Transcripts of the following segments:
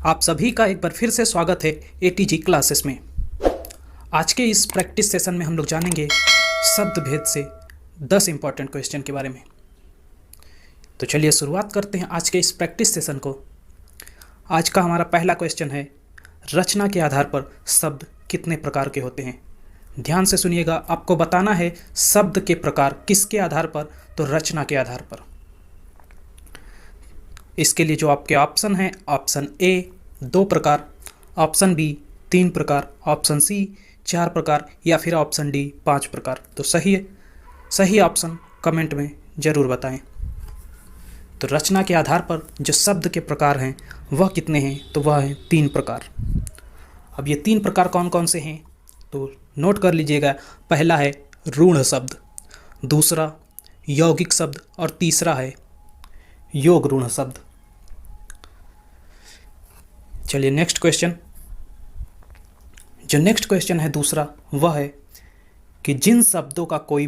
आप सभी का एक बार फिर से स्वागत है एटीजी क्लासेस में। आज के इस प्रैक्टिस सेशन में हम लोग जानेंगे शब्द भेद से 10 इंपॉर्टेंट क्वेश्चन के बारे में। तो चलिए शुरुआत करते हैं आज के इस प्रैक्टिस सेशन को। आज का हमारा पहला क्वेश्चन है, रचना के आधार पर शब्द कितने प्रकार के होते हैं। ध्यान से सुनिएगा, आपको बताना है शब्द के प्रकार किसके आधार पर, तो रचना के आधार पर। इसके लिए जो आपके ऑप्शन हैं, ऑप्शन ए 2 प्रकार, ऑप्शन बी 3 प्रकार, ऑप्शन सी 4 प्रकार या फिर ऑप्शन डी 5 प्रकार। तो सही ऑप्शन कमेंट में ज़रूर बताएं। तो रचना के आधार पर जो शब्द के प्रकार हैं वह कितने हैं, तो वह हैं 3 प्रकार। अब ये 3 प्रकार कौन कौन से हैं तो नोट कर लीजिएगा। पहला है ऋण शब्द, दूसरा यौगिक शब्द और तीसरा है योग ऋण शब्द। चलिए नेक्स्ट क्वेश्चन। जो नेक्स्ट क्वेश्चन है दूसरा, वह है कि जिन शब्दों का कोई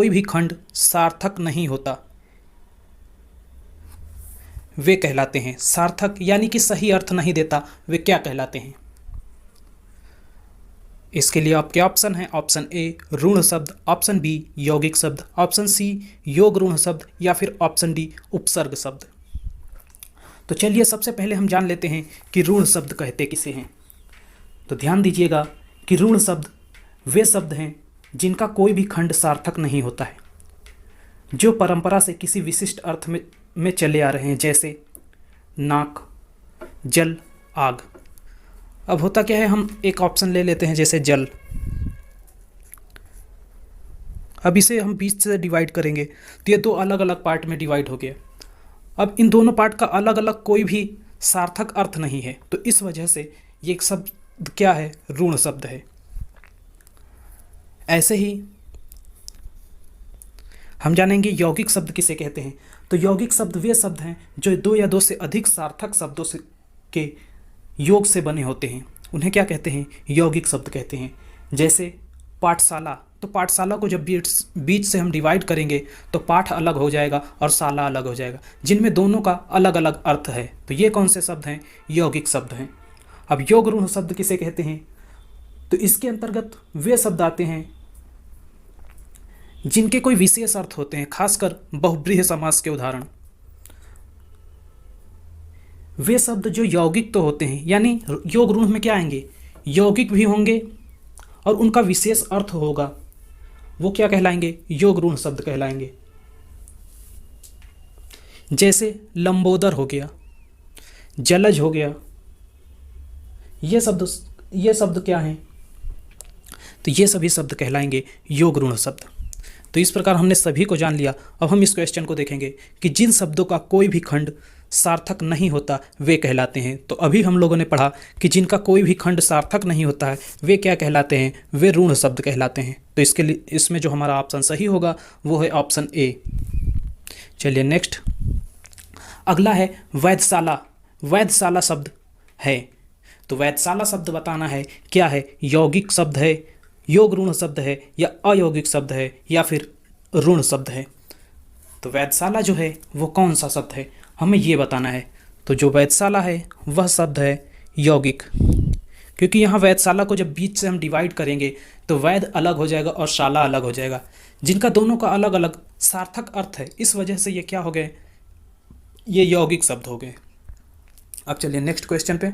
भी खंड सार्थक नहीं होता वे कहलाते हैं। सार्थक यानी कि सही अर्थ नहीं देता, वे क्या कहलाते हैं। इसके लिए आपके ऑप्शन हैं, ऑप्शन ए ऋण शब्द, ऑप्शन बी यौगिक शब्द, ऑप्शन सी योग ऋण शब्द या फिर ऑप्शन डी उपसर्ग शब्द। तो चलिए सबसे पहले हम जान लेते हैं कि ऋण शब्द कहते किसे हैं। तो ध्यान दीजिएगा कि ऋण शब्द वे शब्द हैं जिनका कोई भी खंड सार्थक नहीं होता है, जो परंपरा से किसी विशिष्ट अर्थ में चले आ रहे हैं, जैसे नाक, जल, आग। अब होता क्या है, हम एक ऑप्शन ले लेते हैं जैसे जल। अब इसे हम बीच से डिवाइड करेंगे तो ये 2 अलग अलग पार्ट में डिवाइड हो गया। अब इन दोनों पार्ट का अलग अलग कोई भी सार्थक अर्थ नहीं है, तो इस वजह से ये शब्द क्या है, ऋण शब्द है। ऐसे ही हम जानेंगे यौगिक शब्द किसे कहते हैं। तो यौगिक शब्द वे शब्द हैं जो 2 या 2 से अधिक सार्थक शब्दों से के योग से बने होते हैं, उन्हें क्या कहते हैं, यौगिक शब्द कहते हैं। जैसे पाठशाला, तो पाठशाला को जब बीच से हम डिवाइड करेंगे तो पाठ अलग हो जाएगा और शाला अलग हो जाएगा, जिनमें दोनों का अलग अलग अर्थ है। तो ये कौन से शब्द हैं, यौगिक शब्द हैं। अब योग ऋण शब्द किसे कहते हैं, तो इसके अंतर्गत वे शब्द आते हैं जिनके कोई विशेष अर्थ होते हैं, खासकर बहुब्रीहि समास के उदाहरण। वे शब्द जो यौगिक तो होते हैं, यानी योग ऋण में क्या आएंगे, यौगिक भी होंगे और उनका विशेष अर्थ होगा, वो क्या कहलाएंगे, योग ऋण शब्द कहलाएंगे। जैसे लंबोदर हो गया, जलज हो गया, ये शब्द क्या हैं, तो ये सभी शब्द कहलाएंगे योग ऋण शब्द। तो इस प्रकार हमने सभी को जान लिया। अब हम इस क्वेश्चन को देखेंगे कि जिन शब्दों का कोई भी खंड सार्थक नहीं होता वे कहलाते हैं। तो अभी हम लोगों ने पढ़ा कि जिनका कोई भी खंड सार्थक नहीं होता है वे क्या कहलाते हैं, वे ऋण शब्द कहलाते हैं। तो इसके लिए इसमें जो हमारा ऑप्शन सही होगा वो है ऑप्शन ए। चलिए नेक्स्ट, अगला है वैधशाला। वैधशाला शब्द है, तो वैधशाला शब्द बताना है क्या है, यौगिक शब्द है, योग ऋण शब्द है या अयौगिक शब्द है या फिर ऋण शब्द है। तो वैधशाला जो है वो कौन सा शब्द है, हमें ये बताना है। तो जो वैधशाला है वह शब्द है यौगिक, क्योंकि यहाँ वैधशाला को जब बीच से हम डिवाइड करेंगे तो वैध अलग हो जाएगा और शाला अलग हो जाएगा, जिनका दोनों का अलग अलग सार्थक अर्थ है। इस वजह से ये क्या हो गए, ये यौगिक शब्द हो गए। अब चलिए नेक्स्ट क्वेश्चन पे।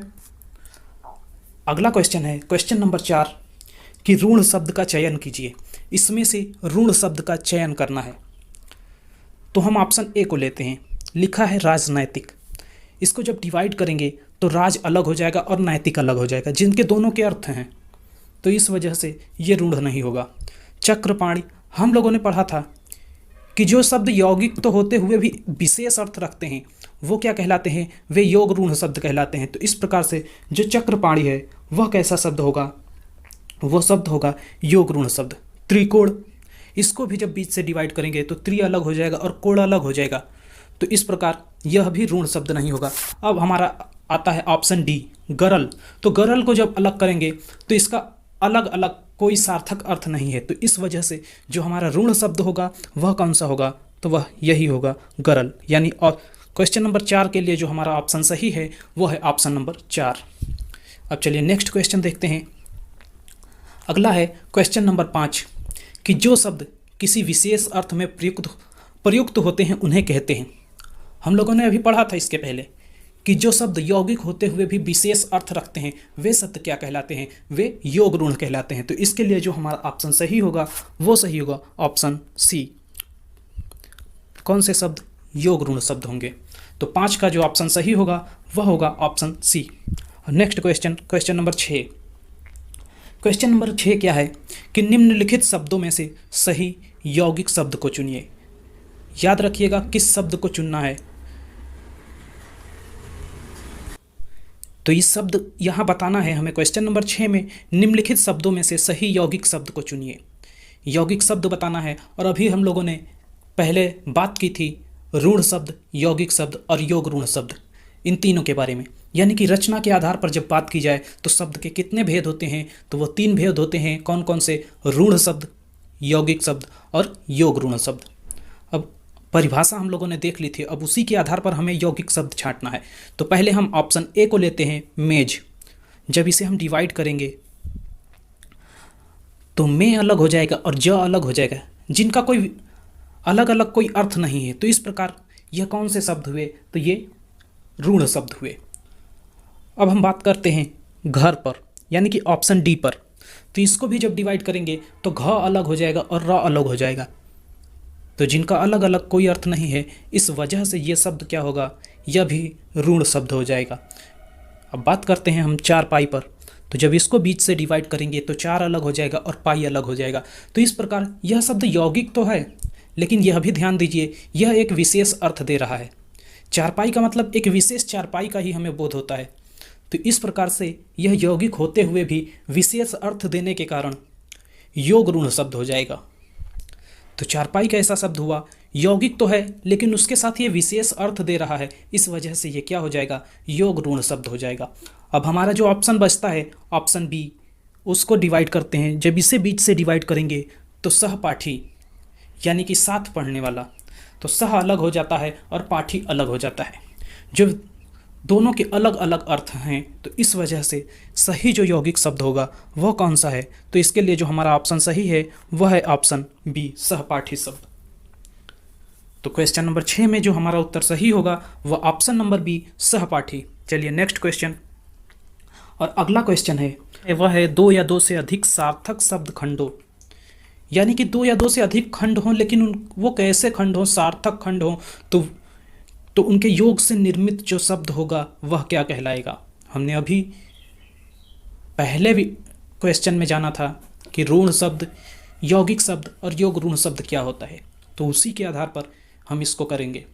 अगला क्वेश्चन है क्वेश्चन नंबर 4 कि ऋण शब्द का चयन कीजिए। इसमें से ऋण शब्द का चयन करना है, तो हम ऑप्शन ए को लेते हैं। लिखा है राजनैतिक। इसको जब डिवाइड करेंगे तो राज अलग हो जाएगा और नैतिक अलग हो जाएगा, जिनके दोनों के अर्थ हैं, तो इस वजह से ये ऋण नहीं होगा। चक्रपाणी, हम लोगों ने पढ़ा था कि जो शब्द यौगिक तो होते हुए भी विशेष अर्थ रखते हैं वो क्या कहलाते हैं, वे योग ऋण शब्द कहलाते हैं। तो इस प्रकार से जो चक्रपाणी है वह कैसा शब्द होगा, वो शब्द होगा योग ऋण शब्द। त्रिकोण, इसको भी जब बीच से डिवाइड करेंगे तो त्रि अलग हो जाएगा और कोण अलग हो जाएगा, तो इस प्रकार यह भी ऋण शब्द नहीं होगा। अब हमारा आता है ऑप्शन डी गरल। तो गरल को जब अलग करेंगे तो इसका अलग अलग कोई सार्थक अर्थ नहीं है, तो इस वजह से जो हमारा ऋण शब्द होगा वह कौन सा होगा, तो वह यही होगा गरल, यानी और क्वेश्चन नंबर 4 के लिए जो हमारा ऑप्शन सही है वो है ऑप्शन नंबर 4। अब चलिए नेक्स्ट क्वेश्चन देखते हैं। अगला है क्वेश्चन नंबर 5 कि जो शब्द किसी विशेष अर्थ में प्रयुक्त होते हैं उन्हें कहते हैं। हम लोगों ने अभी पढ़ा था इसके पहले कि जो शब्द यौगिक होते हुए भी विशेष अर्थ रखते हैं वे शब्द क्या कहलाते हैं, वे योग ऋण कहलाते हैं। तो इसके लिए जो हमारा ऑप्शन सही होगा वो सही होगा ऑप्शन सी। कौन से शब्द? योग ऋण शब्द होंगे। तो 5 का जो ऑप्शन सही होगा वह होगा option C. Next question, question number 6। Question number 6 क्या है कि निम्नलिखित शब्दों में से सही यौगिक शब्द को चुनिए। याद रखिएगा किस शब्द को चुनना है। तो इस शब्द यहाँ बताना है हमें क्वेश्चन नंबर 6 में, निम्नलिखित शब्दों में से सही यौगिक शब्द को चुनिए। यौगिक शब्द बताना है। और अभी हम लोगों ने पहले बात की थी ऋण शब्द, यौगिक शब्द और योग ऋण शब्द, इन तीनों के बारे में। यानी कि रचना के आधार पर जब बात की जाए तो शब्द के कितने भेद होते हैं, तो वो 3 भेद होते हैं। कौन कौन से? ऋण शब्द, यौगिक शब्द और योग ऋण शब्द। अब परिभाषा हम लोगों ने देख ली थी, अब उसी के आधार पर हमें यौगिक शब्द छांटना है। तो पहले हम ऑप्शन ए को लेते हैं, मेज। जब इसे हम डिवाइड करेंगे तो में अलग हो जाएगा और ज अलग हो जाएगा, जिनका कोई अलग अलग कोई अर्थ नहीं है। तो इस प्रकार यह कौन से शब्द हुए? तो ये ऋण शब्द हुए। अब हम बात करते हैं घर पर, यानी कि ऑप्शन डी पर। तो इसको भी जब डिवाइड करेंगे तो घ अलग हो जाएगा और र अलग हो जाएगा, तो जिनका अलग अलग कोई अर्थ नहीं है। इस वजह से ये शब्द क्या होगा? यह भी ऋण शब्द हो जाएगा। अब बात करते हैं हम 4 पाई पर। तो जब इसको बीच से डिवाइड करेंगे तो 4 अलग हो जाएगा और पाई अलग हो जाएगा। तो इस प्रकार यह शब्द यौगिक तो है, लेकिन यह भी ध्यान दीजिए यह एक विशेष अर्थ दे रहा है। 4 पाई का मतलब एक विशेष 4 पाई का ही हमें बोध होता है। तो इस प्रकार से यह यौगिक होते हुए भी विशेष अर्थ देने के कारण योग ऋण शब्द हो जाएगा। तो 4 पाई का ऐसा शब्द हुआ, यौगिक तो है लेकिन उसके साथ ये विशेष अर्थ दे रहा है, इस वजह से ये क्या हो जाएगा? योग ऋण शब्द हो जाएगा। अब हमारा जो ऑप्शन बचता है ऑप्शन बी, उसको डिवाइड करते हैं। जब इसे बीच से डिवाइड करेंगे तो सहपाठी, यानी कि साथ पढ़ने वाला, तो सह अलग हो जाता है और पाठी अलग हो जाता है, जो दोनों के अलग अलग अर्थ हैं। तो इस वजह से सही जो यौगिक शब्द होगा वह कौन सा है? तो इसके लिए जो हमारा ऑप्शन सही है वह है ऑप्शन बी, सहपाठी शब्द। तो क्वेश्चन नंबर 6 में जो हमारा उत्तर सही होगा वह ऑप्शन नंबर बी, सहपाठी। चलिए नेक्स्ट क्वेश्चन। और अगला क्वेश्चन है वह है 2 या 2 से अधिक सार्थक शब्द खंडों। यानी कि 2 या 2 से अधिक खंड हों, लेकिन वो कैसे खंड हों? सार्थक खंड हों। तो उनके योग से निर्मित जो शब्द होगा वह क्या कहलाएगा? हमने अभी पहले भी क्वेश्चन में जाना था कि ऋण शब्द, यौगिक शब्द और योग ऋण शब्द क्या होता है। तो उसी के आधार पर हम इसको करेंगे।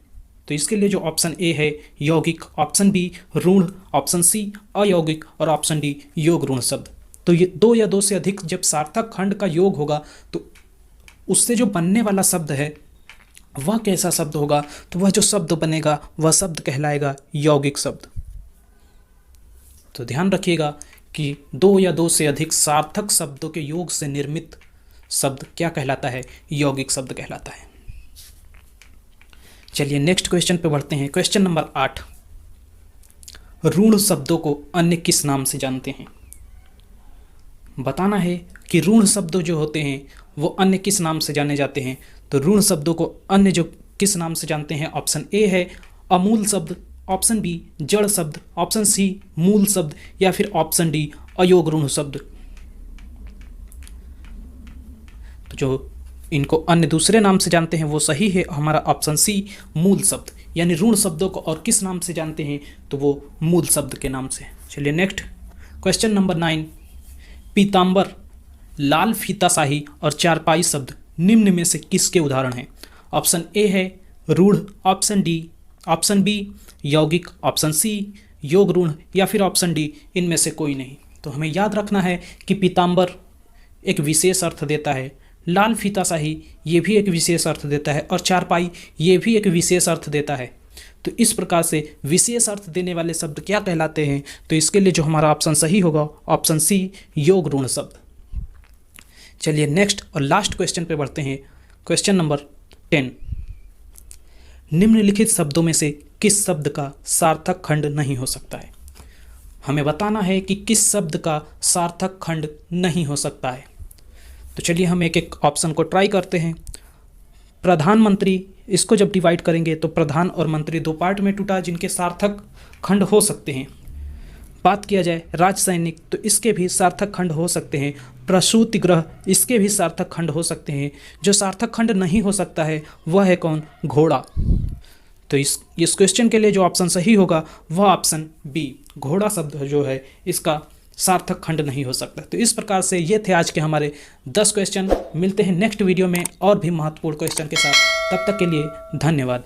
तो इसके लिए जो ऑप्शन ए है यौगिक, ऑप्शन बी ऋण, ऑप्शन सी अयौगिक और ऑप्शन डी योग ऋण शब्द। तो ये 2 या 2 से अधिक जब सार्थक खंड का योग होगा तो उससे जो बनने वाला शब्द है वह कैसा शब्द होगा? तो वह जो शब्द बनेगा वह शब्द कहलाएगा यौगिक शब्द। तो ध्यान रखिएगा कि 2 या 2 से अधिक सार्थक शब्दों के योग से निर्मित शब्द क्या कहलाता है? यौगिक शब्द कहलाता है। चलिए नेक्स्ट क्वेश्चन पे बढ़ते हैं। क्वेश्चन नंबर 8, ऋण शब्दों को अन्य किस नाम से जानते हैं? बताना है कि ऋण शब्द जो होते हैं वो अन्य किस नाम से जाने जाते हैं। तो ऋण शब्दों को अन्य जो किस नाम से जानते हैं? ऑप्शन ए है अमूल शब्द, ऑप्शन बी जड़ शब्द, ऑप्शन सी मूल शब्द या फिर ऑप्शन डी अयोग ऋण शब्द। तो जो इनको अन्य दूसरे नाम से जानते हैं वो सही है हमारा ऑप्शन सी मूल शब्द। यानी ऋण शब्दों को और किस नाम से जानते हैं? तो वो मूल शब्द के नाम से। चलिए नेक्स्ट क्वेश्चन नंबर 9, पीताम्बर, लाल फीताशाही और चारपाई शब्द निम्न में से किसके उदाहरण हैं? ऑप्शन ए है रूढ़, ऑप्शन बी यौगिक, ऑप्शन सी योग ऋण या फिर ऑप्शन डी इनमें से कोई नहीं। तो हमें याद रखना है कि पीताम्बर एक विशेष अर्थ देता है, लाल फीताशाही ये भी एक विशेष अर्थ देता है और चारपाई ये भी एक विशेष अर्थ देता है। तो इस प्रकार से विशेष अर्थ देने वाले शब्द क्या कहलाते हैं? तो इसके लिए जो हमारा ऑप्शन सही होगा ऑप्शन सी योग ऋण शब्द। चलिए नेक्स्ट और लास्ट क्वेश्चन पे बढ़ते हैं। क्वेश्चन नंबर 10, निम्नलिखित शब्दों में से किस शब्द का सार्थक खंड नहीं हो सकता है। हमें बताना है कि किस शब्द का सार्थक खंड नहीं हो सकता है। तो चलिए हम एक एक ऑप्शन को ट्राई करते हैं। प्रधानमंत्री, इसको जब डिवाइड करेंगे तो प्रधान और मंत्री दो पार्ट में टूटा, जिनके सार्थक खंड हो सकते हैं। बात किया जाए राज सैनिक, तो इसके भी सार्थक खंड हो सकते हैं। प्रसूति गृह, इसके भी सार्थक खंड हो सकते हैं। जो सार्थक खंड नहीं हो सकता है वह है कौन? घोड़ा। तो इस क्वेश्चन के लिए जो ऑप्शन सही होगा वह ऑप्शन बी, घोड़ा शब्द जो है इसका सार्थक खंड नहीं हो सकता। तो इस प्रकार से ये थे आज के हमारे 10 क्वेश्चन। मिलते हैं नेक्स्ट वीडियो में और भी महत्वपूर्ण क्वेश्चन के साथ। तब तक के लिए धन्यवाद।